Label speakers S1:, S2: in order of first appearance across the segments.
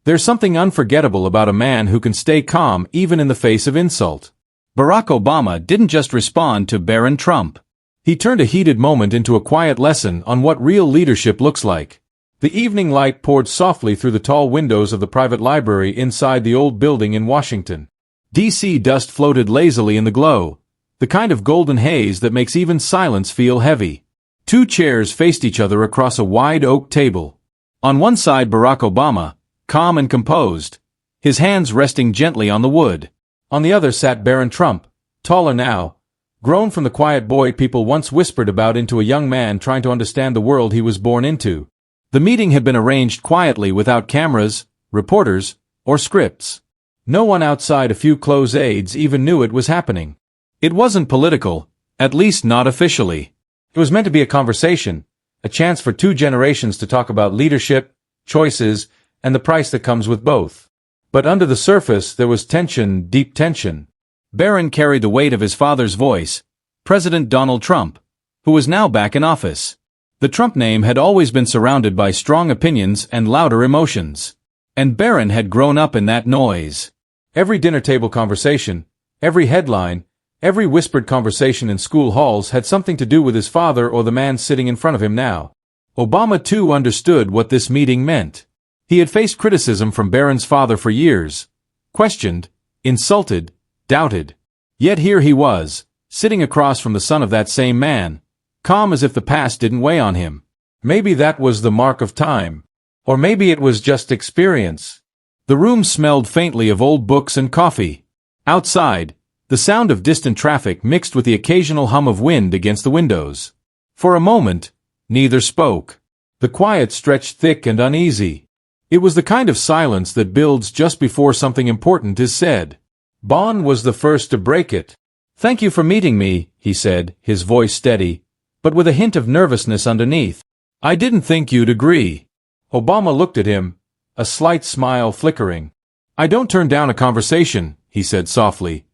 S1: There's something unforgettable about a man who can stay calm even in the face of insult. Barack Obama didn't just respond to Barron Trump. He turned a heated moment into a quiet lesson on what real leadership looks like. The evening light poured softly through the tall windows of the private library inside the old building in Washington. D.C. dust floated lazily in the glow, the kind of golden haze that makes even silence feel heavy. Two chairs faced each other across a wide oak table. On one side Barack Obama, calm and composed, his hands resting gently on the wood. On the other sat Barron Trump, taller now, grown from the quiet boy people once whispered about into a young man trying to understand the world he was born into. The meeting had been arranged quietly without cameras, reporters, or scripts. No one outside a few close aides even knew it was happening. It wasn't political, at least not officially. It was meant to be a conversation, a chance for two generations to talk about leadership, choices, and the price that comes with both. But under the surface there was tension, deep tension. Barron carried the weight of his father's voice, President Donald Trump, who was now back in office. The Trump name had always been surrounded by strong opinions and louder emotions. And Barron had grown up in that noise. Every dinner table conversation, every headline, every whispered conversation in school halls had something to do with his father or the man sitting in front of him now. Obama too understood what this meeting meant. He had faced criticism from Barron's father for years, questioned, insulted, doubted. Yet here he was, sitting across from the son of that same man, calm as if the past didn't weigh on him. Maybe that was the mark of time. Or maybe it was just experience. The room smelled faintly of old books and coffee. Outside, the sound of distant traffic mixed with the occasional hum of wind against the windows. For a moment, neither spoke. The quiet stretched thick and uneasy. It was the kind of silence that builds just before something important is said. Barron was the first to break it. "Thank you for meeting me," he said, his voice steady, but with a hint of nervousness underneath. "I didn't think you'd agree." Obama looked at him, a slight smile flickering. "I don't turn down a conversation," he said softly,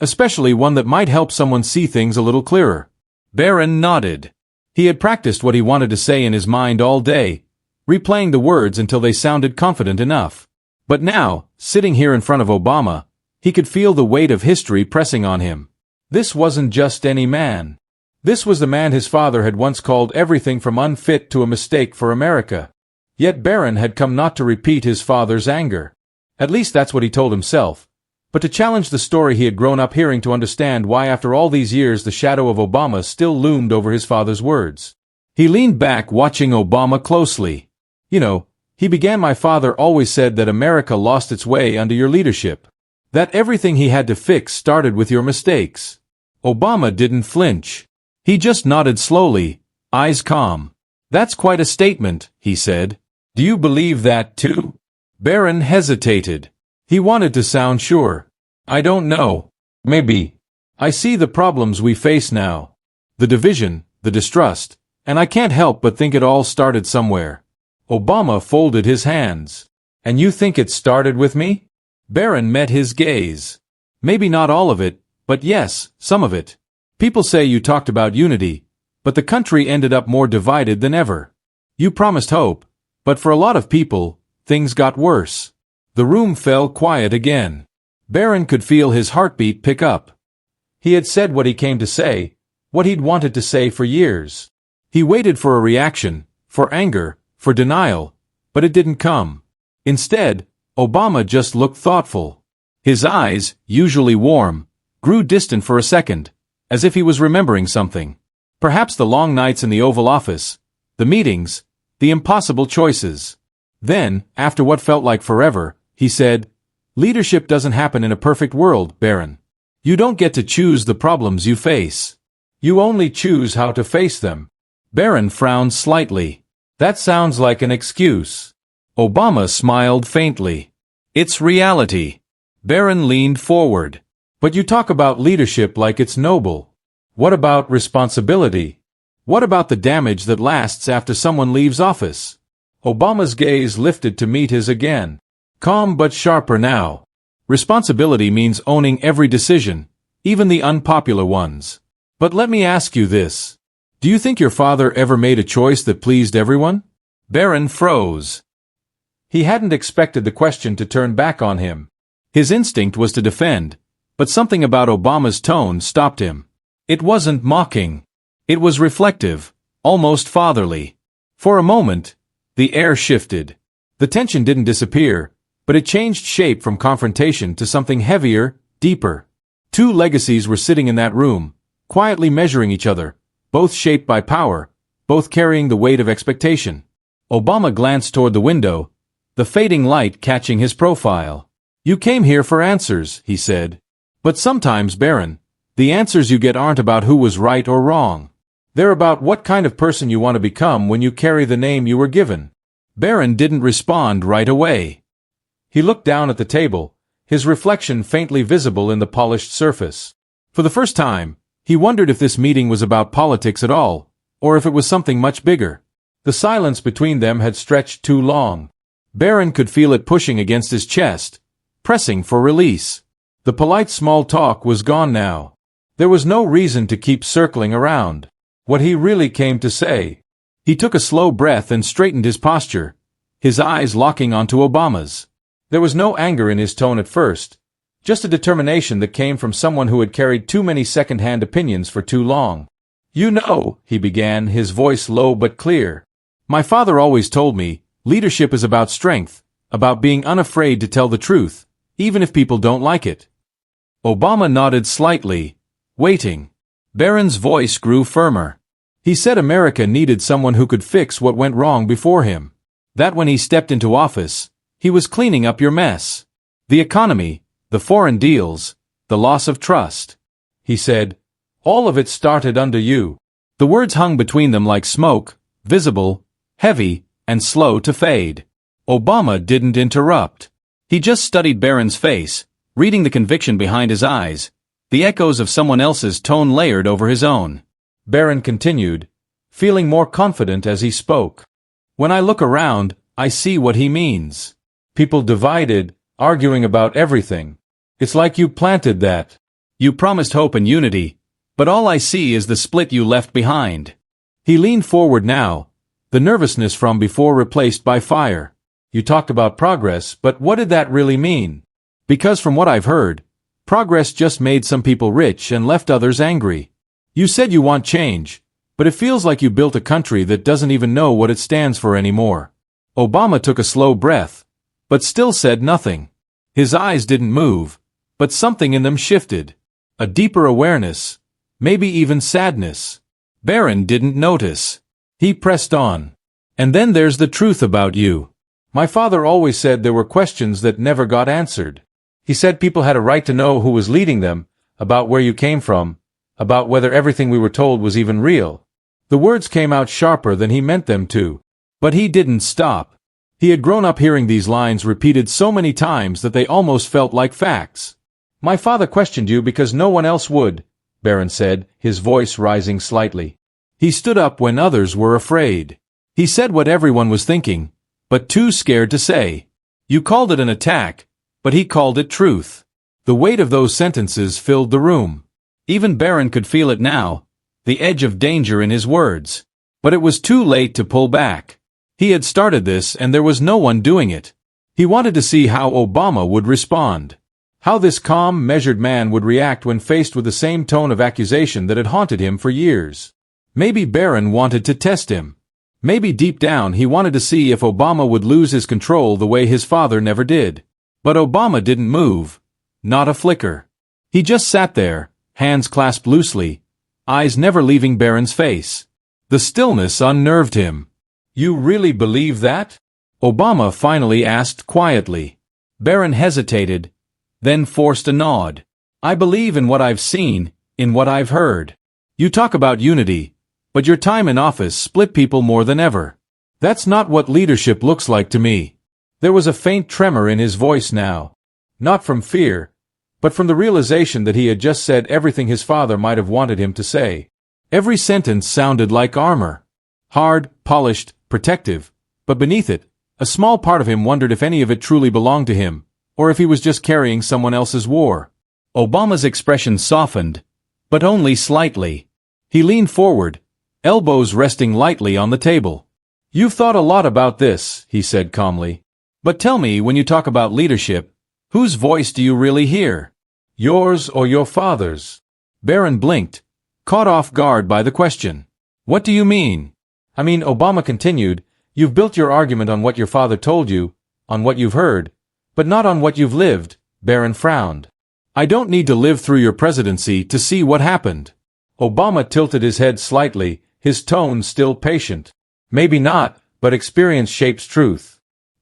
S1: "especially one that might help someone see things a little clearer." Barron nodded. He had practiced what he wanted to say in his mind all day, replaying the words until they sounded confident enough. But now, sitting here in front of Obama, he could feel the weight of history pressing on him. This wasn't just any man. This was the man his father had once called everything from unfit to a mistake for America. Yet Barron had come not to repeat his father's anger. At least that's what he told himself. But to challenge the story he had grown up hearing, to understand why after all these years the shadow of Obama still loomed over his father's words. He leaned back, watching Obama closely. "You know," he began, "my father always said that America lost its way under your leadership. That everything he had to fix started with your mistakes." Obama didn't flinch. He just nodded slowly, eyes calm. "That's quite a statement," he said. "Do you believe that too?" Barron hesitated. He wanted to sound sure. "I don't know. Maybe. I see the problems we face now. The division, the distrust, and I can't help but think it all started somewhere." Obama folded his hands. "And you think it started with me?" Barron met his gaze. "Maybe not all of it, but yes, some of it. People say you talked about unity, but the country ended up more divided than ever. You promised hope, but for a lot of people, things got worse." The room fell quiet again. Barron could feel his heartbeat pick up. He had said what he came to say, what he'd wanted to say for years. He waited for a reaction, for anger, for denial, but it didn't come. Instead, Obama just looked thoughtful. His eyes, usually warm, grew distant for a second, as if he was remembering something. Perhaps the long nights in the Oval Office, the meetings, the impossible choices. Then, after what felt like forever, he said, "Leadership doesn't happen in a perfect world, Barron. You don't get to choose the problems you face. You only choose how to face them." Barron frowned slightly. "That sounds like an excuse." Obama smiled faintly. "It's reality." Barron leaned forward. "But you talk about leadership like it's noble. What about responsibility? What about the damage that lasts after someone leaves office?" Obama's gaze lifted to meet his again. Calm but sharper now. "Responsibility means owning every decision, even the unpopular ones. But let me ask you this. Do you think your father ever made a choice that pleased everyone?" Barron froze. He hadn't expected the question to turn back on him. His instinct was to defend, but something about Obama's tone stopped him. It wasn't mocking. It was reflective, almost fatherly. For a moment, the air shifted. The tension didn't disappear, but it changed shape from confrontation to something heavier, deeper. Two legacies were sitting in that room, quietly measuring each other, both shaped by power, both carrying the weight of expectation. Obama glanced toward the window, the fading light catching his profile. "You came here for answers," he said. "But sometimes, Barron, the answers you get aren't about who was right or wrong. They're about what kind of person you want to become when you carry the name you were given." Barron didn't respond right away. He looked down at the table, his reflection faintly visible in the polished surface. For the first time, he wondered if this meeting was about politics at all, or if it was something much bigger. The silence between them had stretched too long. Barron could feel it pushing against his chest, pressing for release. The polite small talk was gone now. There was no reason to keep circling around. What he really came to say. He took a slow breath and straightened his posture, his eyes locking onto Obama's. There was no anger in his tone at first, just a determination that came from someone who had carried too many second-hand opinions for too long. "You know," he began, his voice low but clear. "My father always told me, leadership is about strength, about being unafraid to tell the truth, even if people don't like it." Obama nodded slightly, waiting. Barron's voice grew firmer. He said America needed someone who could fix what went wrong before him. That when he stepped into office, he was cleaning up your mess. The economy, the foreign deals, the loss of trust. He said, "All of it started under you." The words hung between them like smoke, visible, heavy, and slow to fade. Obama didn't interrupt. He just studied Barron's face, reading the conviction behind his eyes, the echoes of someone else's tone layered over his own. Barron continued, feeling more confident as he spoke. "When I look around, I see what he means. People divided, arguing about everything. It's like you planted that. You promised hope and unity, but all I see is the split you left behind." He leaned forward now, the nervousness from before replaced by fire. "You talked about progress, but what did that really mean? Because from what I've heard, progress just made some people rich and left others angry. You said you want change, but it feels like you built a country that doesn't even know what it stands for anymore." Obama took a slow breath, but still said nothing. His eyes didn't move, but something in them shifted. A deeper awareness, maybe even sadness. Barron didn't notice. He pressed on. "And then there's the truth about you. My father always said there were questions that never got answered. He said people had a right to know who was leading them, about where you came from, about whether everything we were told was even real." The words came out sharper than he meant them to. But he didn't stop. He had grown up hearing these lines repeated so many times that they almost felt like facts. "My father questioned you because no one else would," Barron said, his voice rising slightly. He stood up when others were afraid. He said what everyone was thinking, but too scared to say. You called it an attack, but he called it truth. The weight of those sentences filled the room. Even Barron could feel it now, the edge of danger in his words. But it was too late to pull back. He had started this and there was no one doing it. He wanted to see how Obama would respond. How this calm, measured man would react when faced with the same tone of accusation that had haunted him for years. Maybe Barron wanted to test him. Maybe deep down he wanted to see if Obama would lose his control the way his father never did. But Obama didn't move. Not a flicker. He just sat there, hands clasped loosely, eyes never leaving Barron's face. The stillness unnerved him. "You really believe that?" Obama finally asked quietly. Barron hesitated, then forced a nod. "I believe in what I've seen, in what I've heard. You talk about unity, but your time in office split people more than ever. That's not what leadership looks like to me." There was a faint tremor in his voice now. Not from fear, but from the realization that he had just said everything his father might have wanted him to say. Every sentence sounded like armor. Hard, polished, protective, but beneath it, a small part of him wondered if any of it truly belonged to him, or if he was just carrying someone else's war. Obama's expression softened, but only slightly. He leaned forward, elbows resting lightly on the table. "You've thought a lot about this," he said calmly. But tell me, when you talk about leadership, whose voice do you really hear? Yours or your father's? Barron blinked, caught off guard by the question. What do you mean? I mean, Obama continued, you've built your argument on what your father told you, on what you've heard, but not on what you've lived. Barron frowned. I don't need to live through your presidency to see what happened. Obama tilted his head slightly, his tone still patient. Maybe not, but experience shapes truth.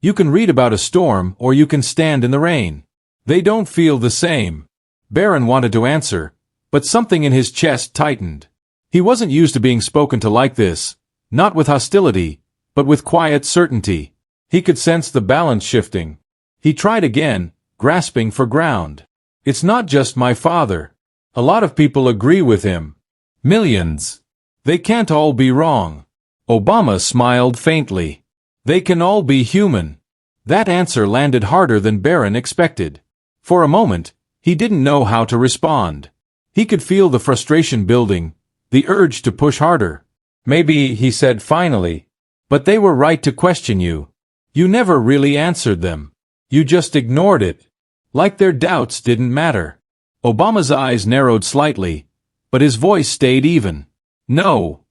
S1: You can read about a storm, or you can stand in the rain. They don't feel the same. Barron wanted to answer, but something in his chest tightened. He wasn't used to being spoken to like this, not with hostility, but with quiet certainty. He could sense the balance shifting. He tried again, grasping for ground. It's not just my father. A lot of people agree with him. Millions. They can't all be wrong. Obama smiled faintly. They can all be human. That answer landed harder than Barron expected. For a moment, he didn't know how to respond. He could feel the frustration building, the urge to push harder. Maybe, he said finally. But they were right to question you. You never really answered them. You just ignored it. Like their doubts didn't matter. Obama's eyes narrowed slightly, but his voice stayed even. No.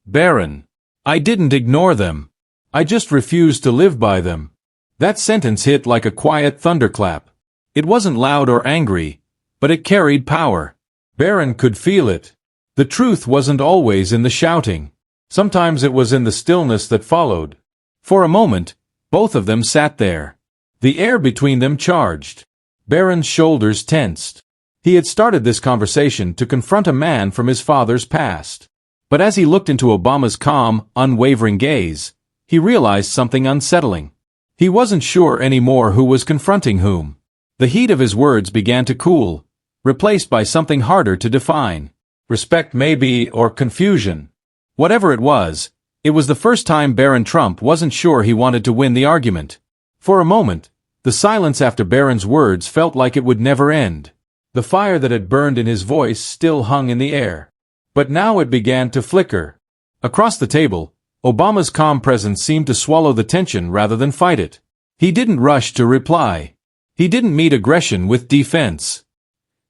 S1: Barron. I didn't ignore them. I just refused to live by them. That sentence hit like a quiet thunderclap. It wasn't loud or angry, but it carried power. Barron could feel it. The truth wasn't always in the shouting. Sometimes it was in the stillness that followed. For a moment, both of them sat there. The air between them charged. Barron's shoulders tensed. He had started this conversation to confront a man from his father's past. But as he looked into Obama's calm, unwavering gaze, he realized something unsettling. He wasn't sure anymore who was confronting whom. The heat of his words began to cool, replaced by something harder to define. Respect maybe, or confusion. Whatever it was the first time Barron Trump wasn't sure he wanted to win the argument. For a moment, the silence after Barron's words felt like it would never end. The fire that had burned in his voice still hung in the air. But now it began to flicker. Across the table, Obama's calm presence seemed to swallow the tension rather than fight it. He didn't rush to reply. He didn't meet aggression with defense.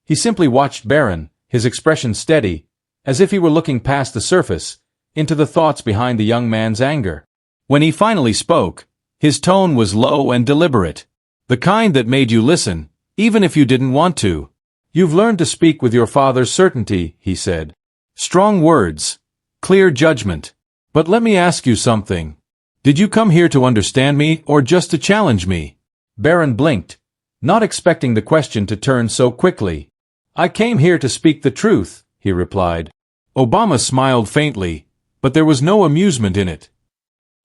S1: He simply watched Barron, his expression steady, as if he were looking past the surface, into the thoughts behind the young man's anger. When he finally spoke, his tone was low and deliberate. The kind that made you listen, even if you didn't want to. You've learned to speak with your father's certainty, he said. Strong words, clear judgment. But let me ask you something. Did you come here to understand me or just to challenge me? Barron blinked, not expecting the question to turn so quickly. I came here to speak the truth, he replied. Obama smiled faintly, but there was no amusement in it.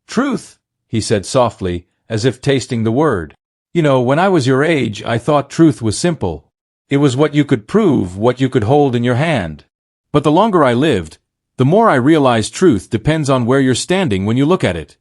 S1: Truth, he said softly, as if tasting the word. You know, when I was your age, I thought truth was simple. It was what you could prove, what you could hold in your hand. But the longer I lived, the more I realized truth depends on where you're standing when you look at it.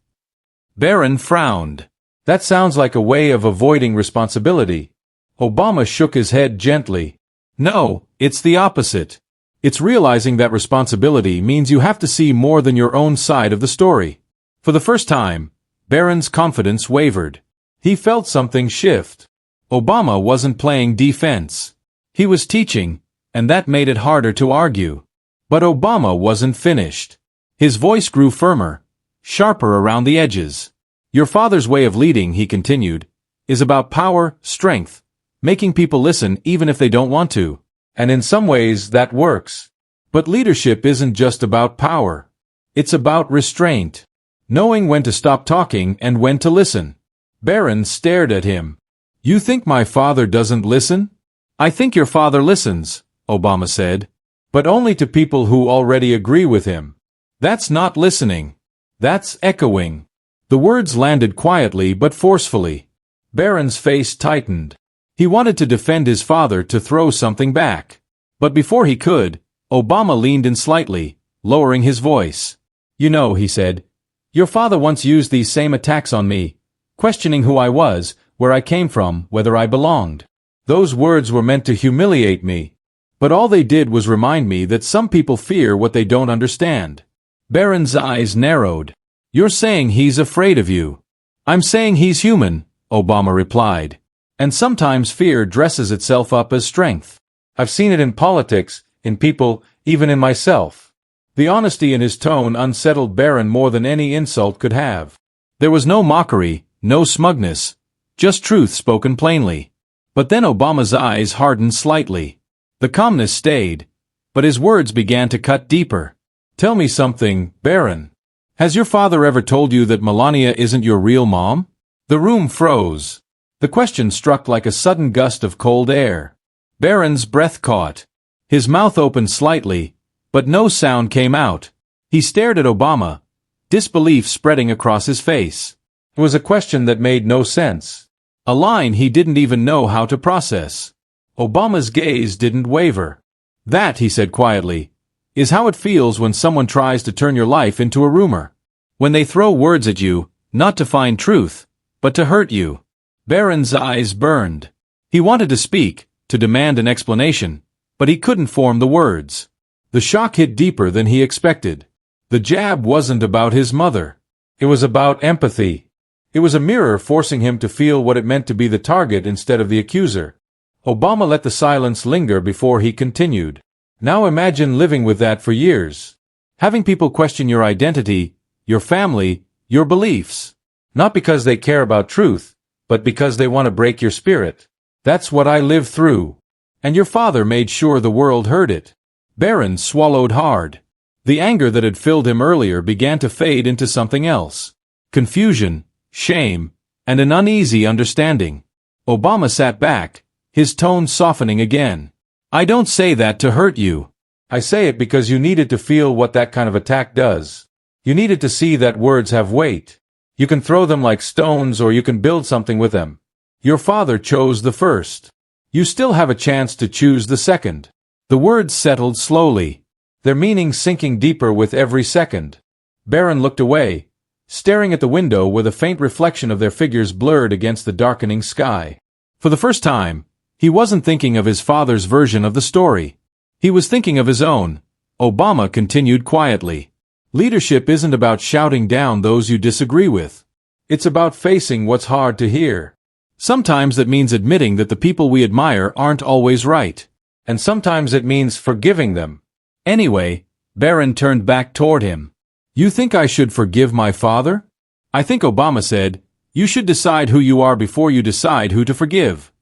S1: Barron frowned. That sounds like a way of avoiding responsibility. Obama shook his head gently. No, it's the opposite. It's realizing that responsibility means you have to see more than your own side of the story. For the first time, Barron's confidence wavered. He felt something shift. Obama wasn't playing defense. He was teaching, and that made it harder to argue. But Obama wasn't finished. His voice grew firmer, sharper around the edges. Your father's way of leading, he continued, is about power, strength, making people listen even if they don't want to. And in some ways that works. But leadership isn't just about power. It's about restraint. Knowing when to stop talking and when to listen. Barron stared at him. You think my father doesn't listen? I think your father listens, Obama said. But only to people who already agree with him. That's not listening. That's echoing. The words landed quietly but forcefully. Barron's face tightened. He wanted to defend his father, to throw something back. But before he could, Obama leaned in slightly, lowering his voice. You know, he said, your father once used these same attacks on me, questioning who I was, where I came from, whether I belonged. Those words were meant to humiliate me. But all they did was remind me that some people fear what they don't understand. Barron's eyes narrowed. You're saying he's afraid of you. I'm saying he's human, Obama replied. And sometimes fear dresses itself up as strength. I've seen it in politics, in people, even in myself. The honesty in his tone unsettled Barron more than any insult could have. There was no mockery, no smugness, just truth spoken plainly. But then Obama's eyes hardened slightly. The calmness stayed, but his words began to cut deeper. Tell me something, Barron. Has your father ever told you that Melania isn't your real mom? The room froze. The question struck like a sudden gust of cold air. Barron's breath caught. His mouth opened slightly, but no sound came out. He stared at Obama, disbelief spreading across his face. It was a question that made no sense. A line he didn't even know how to process. Obama's gaze didn't waver. That, he said quietly, is how it feels when someone tries to turn your life into a rumor. When they throw words at you, not to find truth, but to hurt you. Barron's eyes burned. He wanted to speak, to demand an explanation, but he couldn't form the words. The shock hit deeper than he expected. The jab wasn't about his mother. It was about empathy. It was a mirror forcing him to feel what it meant to be the target instead of the accuser. Obama let the silence linger before he continued. Now imagine living with that for years. Having people question your identity, your family, your beliefs. Not because they care about truth, but because they want to break your spirit. That's what I lived through. And your father made sure the world heard it. Barron swallowed hard. The anger that had filled him earlier began to fade into something else. Confusion, shame, and an uneasy understanding. Obama sat back, his tone softening again. I don't say that to hurt you. I say it because you needed to feel what that kind of attack does. You needed to see that words have weight. You can throw them like stones or you can build something with them. Your father chose the first. You still have a chance to choose the second. The words settled slowly, their meaning sinking deeper with every second. Barron looked away, staring at the window where the faint reflection of their figures blurred against the darkening sky. For the first time, he wasn't thinking of his father's version of the story. He was thinking of his own. Obama continued quietly. Leadership isn't about shouting down those you disagree with. It's about facing what's hard to hear. Sometimes that means admitting that the people we admire aren't always right. And sometimes it means forgiving them. Anyway, Barron turned back toward him. You think I should forgive my father? I think Obama said, you should decide who you are before you decide who to forgive.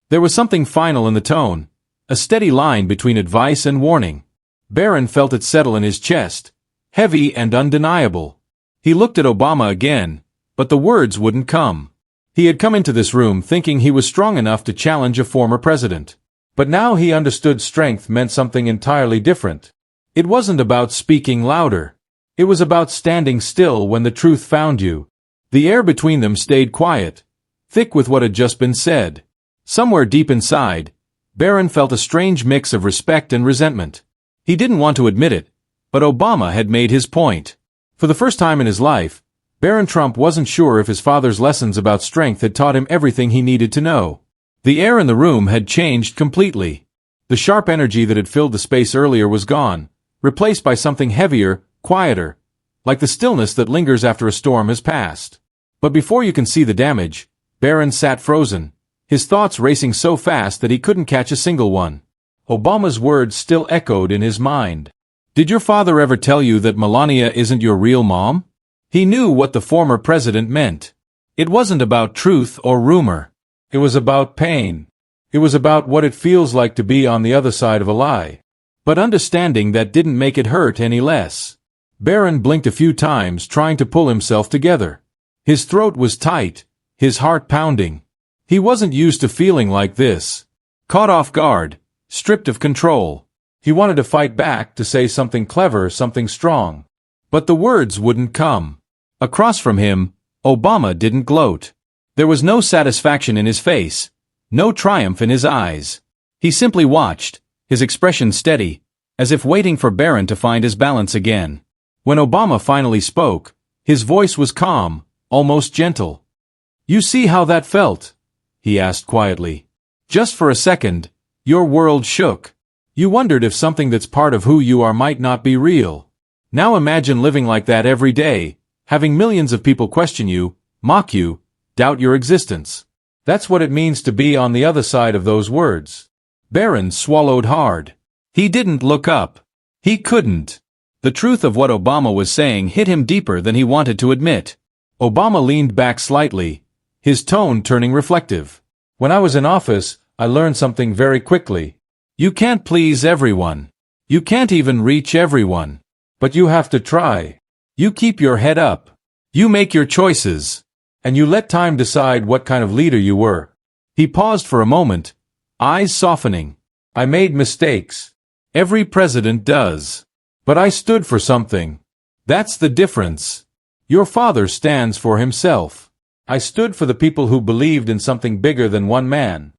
S1: There was something final in the tone, a steady line between advice and warning. Barron felt it settle in his chest, heavy and undeniable. He looked at Obama again, but the words wouldn't come. He had come into this room thinking he was strong enough to challenge a former president. But now he understood strength meant something entirely different. It wasn't about speaking louder. It was about standing still when the truth found you. The air between them stayed quiet, thick with what had just been said. Somewhere deep inside, Barron felt a strange mix of respect and resentment. He didn't want to admit it, but Obama had made his point. For the first time in his life, Barron Trump wasn't sure if his father's lessons about strength had taught him everything he needed to know. The air in the room had changed completely. The sharp energy that had filled the space earlier was gone, replaced by something heavier, quieter, like the stillness that lingers after a storm has passed. But before you can see the damage, Barron sat frozen, his thoughts racing so fast that he couldn't catch a single one. Obama's words still echoed in his mind. Did your father ever tell you that Melania isn't your real mom? He knew what the former president meant. It wasn't about truth or rumor. It was about pain. It was about what it feels like to be on the other side of a lie. But understanding that didn't make it hurt any less. Barron blinked a few times, trying to pull himself together. His throat was tight, his heart pounding. He wasn't used to feeling like this. Caught off guard, stripped of control. He wanted to fight back, to say something clever, something strong. But the words wouldn't come. Across from him, Obama didn't gloat. There was no satisfaction in his face, no triumph in his eyes. He simply watched, his expression steady, as if waiting for Barron to find his balance again. When Obama finally spoke, his voice was calm, almost gentle. You see how that felt? He asked quietly. Just for a second, your world shook. You wondered if something that's part of who you are might not be real. Now imagine living like that every day, having millions of people question you, mock you, doubt your existence. That's what it means to be on the other side of those words. Barron swallowed hard. He didn't look up. He couldn't. The truth of what Obama was saying hit him deeper than he wanted to admit. Obama leaned back slightly, his tone turning reflective. When I was in office, I learned something very quickly. You can't please everyone. You can't even reach everyone. But you have to try. You keep your head up. You make your choices. And you let time decide what kind of leader you were. He paused for a moment, eyes softening. I made mistakes. Every president does. But I stood for something. That's the difference. Your father stands for himself. I stood for the people who believed in something bigger than one man.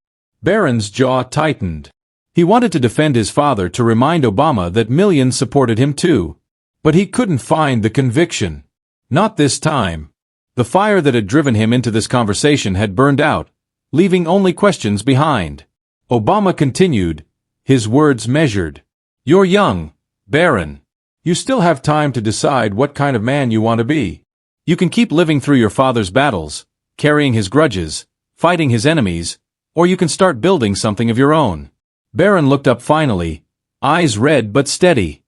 S1: Barron's jaw tightened. He wanted to defend his father, to remind Obama that millions supported him too. But he couldn't find the conviction. Not this time. The fire that had driven him into this conversation had burned out, leaving only questions behind. Obama continued, his words measured. You're young, Barron. You still have time to decide what kind of man you want to be. You can keep living through your father's battles, carrying his grudges, fighting his enemies, or you can start building something of your own. Barron looked up finally, eyes red but steady.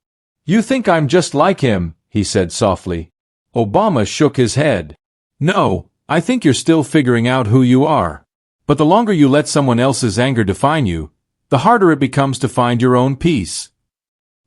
S1: You think I'm just like him, he said softly. Obama shook his head. No, I think you're still figuring out who you are. But the longer you let someone else's anger define you, the harder it becomes to find your own peace.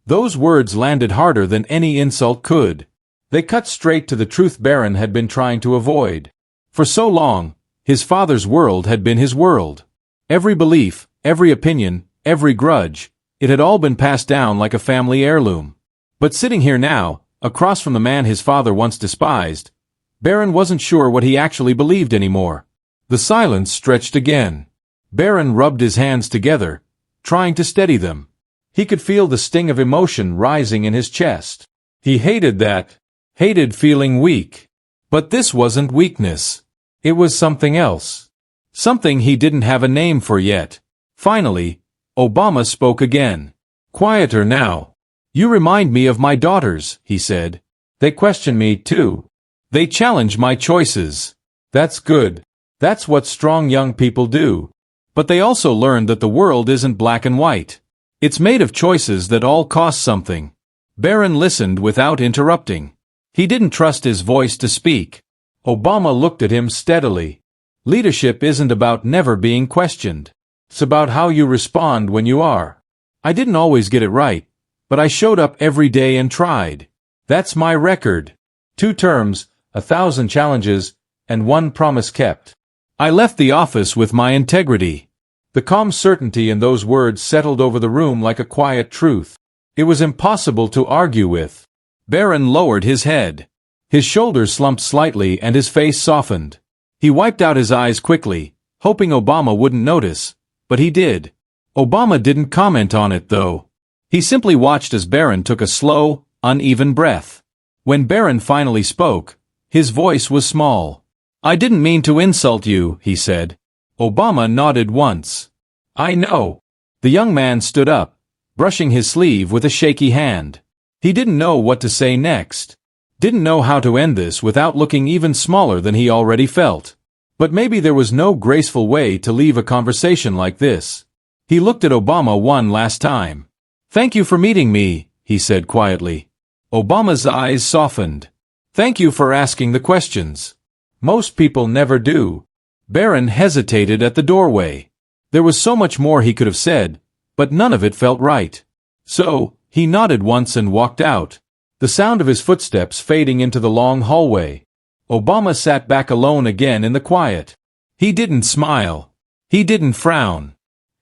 S1: Those words landed harder than any insult could. They cut straight to the truth Barron had been trying to avoid. For so long, his father's world had been his world. Every belief, every opinion, every grudge, it had all been passed down like a family heirloom. But sitting here now, across from the man his father once despised, Barron wasn't sure what he actually believed anymore. The silence stretched again. Barron rubbed his hands together, trying to steady them. He could feel the sting of emotion rising in his chest. He hated that. Hated feeling weak. But this wasn't weakness. It was something else. Something he didn't have a name for yet. Finally, Obama spoke again. Quieter now. You remind me of my daughters, he said. They question me, too. They challenge my choices. That's good. That's what strong young people do. But they also learn that the world isn't black and white. It's made of choices that all cost something. Barron listened without interrupting. He didn't trust his voice to speak. Obama looked at him steadily. Leadership isn't about never being questioned. It's about how you respond when you are. I didn't always get it right, but I showed up every day and tried. That's my record. 2 terms, 1,000 challenges, and 1 promise kept. I left the office with my integrity. The calm certainty in those words settled over the room like a quiet truth. It was impossible to argue with. Barron lowered his head. His shoulders slumped slightly and his face softened. He wiped out his eyes quickly, hoping Obama wouldn't notice, but he did. Obama didn't comment on it, though. He simply watched as Barron took a slow, uneven breath. When Barron finally spoke, his voice was small. I didn't mean to insult you, he said. Obama nodded once. I know. The young man stood up, brushing his sleeve with a shaky hand. He didn't know what to say next. Didn't know how to end this without looking even smaller than he already felt. But maybe there was no graceful way to leave a conversation like this. He looked at Obama one last time. Thank you for meeting me, he said quietly. Obama's eyes softened. Thank you for asking the questions. Most people never do. Barron hesitated at the doorway. There was so much more he could have said, but none of it felt right. So, he nodded once and walked out, the sound of his footsteps fading into the long hallway. Obama sat back alone again in the quiet. He didn't smile. He didn't frown.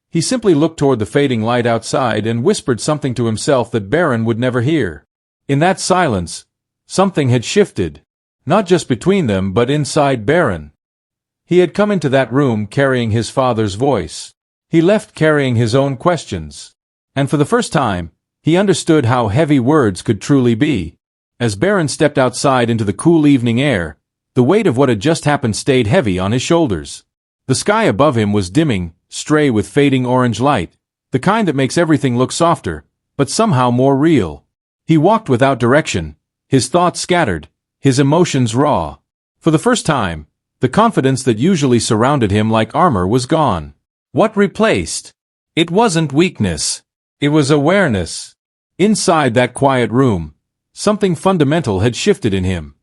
S1: He simply looked toward the fading light outside and whispered something to himself that Barron would never hear. In that silence, something had shifted, not just between them but inside Barron. He had come into that room carrying his father's voice. He left carrying his own questions. And for the first time, he understood how heavy words could truly be. As Barron stepped outside into the cool evening air, the weight of what had just happened stayed heavy on his shoulders. The sky above him was dimming, stray with fading orange light, the kind that makes everything look softer, but somehow more real. He walked without direction, his thoughts scattered, his emotions raw. For the first time, The confidence that usually surrounded him like armor was gone. What replaced? It wasn't weakness. It was awareness. Inside that quiet room, something fundamental had shifted in him.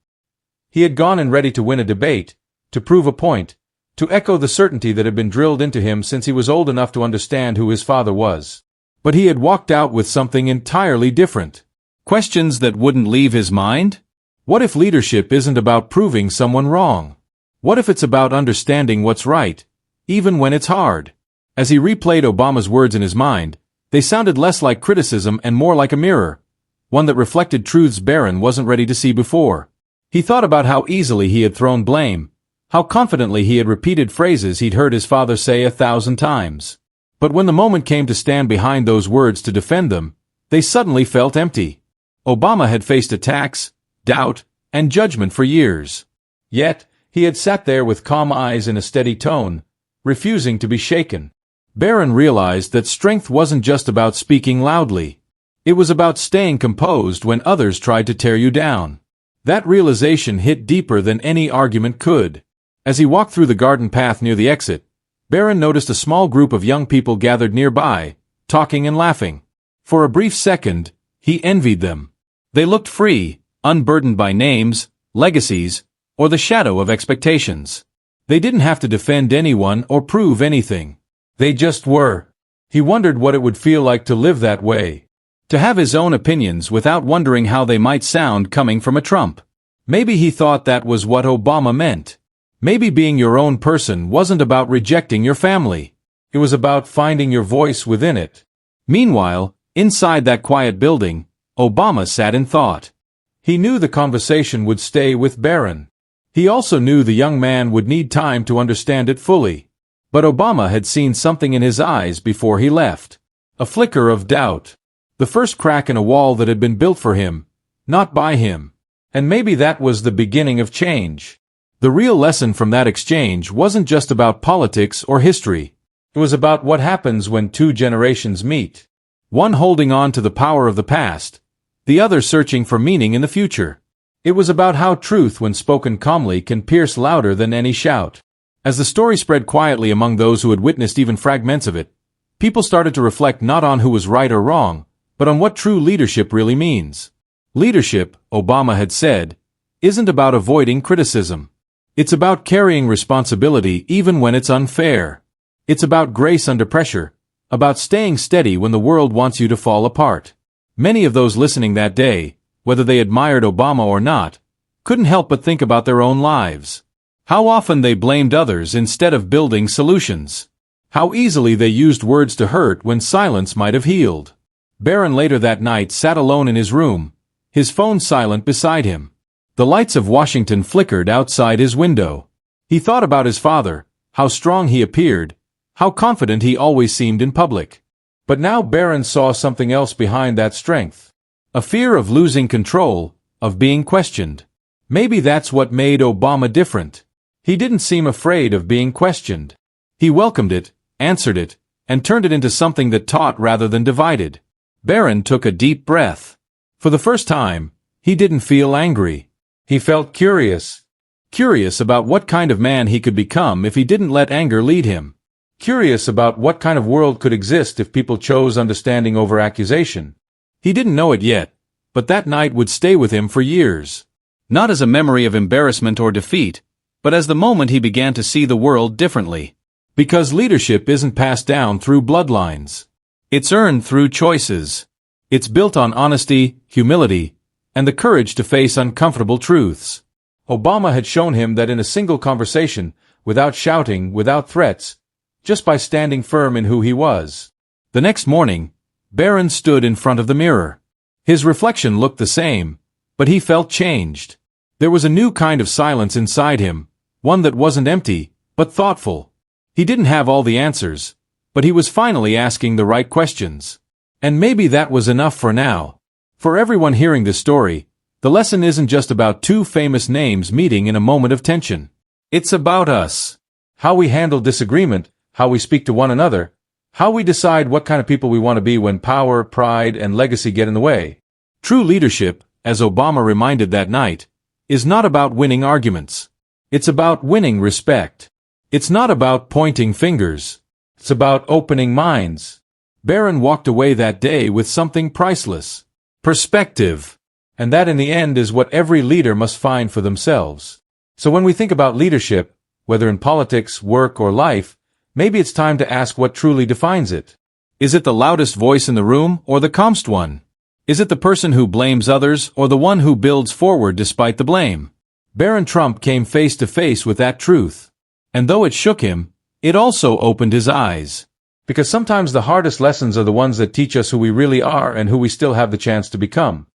S1: He had gone in ready to win a debate, to prove a point, to echo the certainty that had been drilled into him since he was old enough to understand who his father was. But he had walked out with something entirely different. Questions that wouldn't leave his mind? What if leadership isn't about proving someone wrong? What if it's about understanding what's right, even when it's hard? As he replayed Obama's words in his mind, they sounded less like criticism and more like a mirror, one that reflected truths Barron wasn't ready to see before. He thought about how easily he had thrown blame, how confidently he had repeated phrases he'd heard his father say 1,000 times. But when the moment came to stand behind those words to defend them, they suddenly felt empty. Obama had faced attacks, doubt, and judgment for years. Yet, he had sat there with calm eyes and a steady tone, refusing to be shaken. Barron realized that strength wasn't just about speaking loudly. It was about staying composed when others tried to tear you down. That realization hit deeper than any argument could. As he walked through the garden path near the exit, Barron noticed a small group of young people gathered nearby, talking and laughing. For a brief second, he envied them. They looked free, unburdened by names, legacies, or the shadow of expectations. They didn't have to defend anyone or prove anything. They just were. He wondered what it would feel like to live that way. To have his own opinions without wondering how they might sound coming from a Trump. Maybe he thought that was what Obama meant. Maybe being your own person wasn't about rejecting your family. It was about finding your voice within it. Meanwhile, inside that quiet building, Obama sat in thought. He knew the conversation would stay with Barron. He also knew the young man would need time to understand it fully. But Obama had seen something in his eyes before he left. A flicker of doubt. The first crack in a wall that had been built for him, not by him. And maybe that was the beginning of change. The real lesson from that exchange wasn't just about politics or history. It was about what happens when two generations meet. One holding on to the power of the past, the other searching for meaning in the future. It was about how truth, when spoken calmly, can pierce louder than any shout. As the story spread quietly among those who had witnessed even fragments of it, people started to reflect not on who was right or wrong, but on what true leadership really means. Leadership, Obama had said, isn't about avoiding criticism. It's about carrying responsibility even when it's unfair. It's about grace under pressure, about staying steady when the world wants you to fall apart. Many of those listening that day, whether they admired Obama or not, couldn't help but think about their own lives. How often they blamed others instead of building solutions. How easily they used words to hurt when silence might have healed. Barron later that night sat alone in his room, his phone silent beside him. The lights of Washington flickered outside his window. He thought about his father, how strong he appeared, how confident he always seemed in public. But now Barron saw something else behind that strength. A fear of losing control, of being questioned. Maybe that's what made Obama different. He didn't seem afraid of being questioned. He welcomed it, answered it, and turned it into something that taught rather than divided. Barron took a deep breath. For the first time, he didn't feel angry. He felt curious. Curious about what kind of man he could become if he didn't let anger lead him. Curious about what kind of world could exist if people chose understanding over accusation. He didn't know it yet, but that night would stay with him for years. Not as a memory of embarrassment or defeat, but as the moment he began to see the world differently. Because leadership isn't passed down through bloodlines. It's earned through choices. It's built on honesty, humility, and the courage to face uncomfortable truths. Obama had shown him that in a single conversation, without shouting, without threats, just by standing firm in who he was. The next morning, Barron stood in front of the mirror. His reflection looked the same, but he felt changed. There was a new kind of silence inside him, one that wasn't empty, but thoughtful. He didn't have all the answers, but he was finally asking the right questions. And maybe that was enough for now. For everyone hearing this story, the lesson isn't just about two famous names meeting in a moment of tension. It's about us. How we handle disagreement, how we speak to one another, how we decide what kind of people we want to be when power, pride, and legacy get in the way. True leadership, as Obama reminded that night, is not about winning arguments. It's about winning respect. It's not about pointing fingers. It's about opening minds. Barron walked away that day with something priceless. Perspective. And that in the end is what every leader must find for themselves. So when we think about leadership, whether in politics, work, or life, maybe it's time to ask what truly defines it. Is it the loudest voice in the room or the calmest one? Is it the person who blames others or the one who builds forward despite the blame? Barron Trump came face to face with that truth. And though it shook him, it also opened his eyes. Because sometimes the hardest lessons are the ones that teach us who we really are and who we still have the chance to become.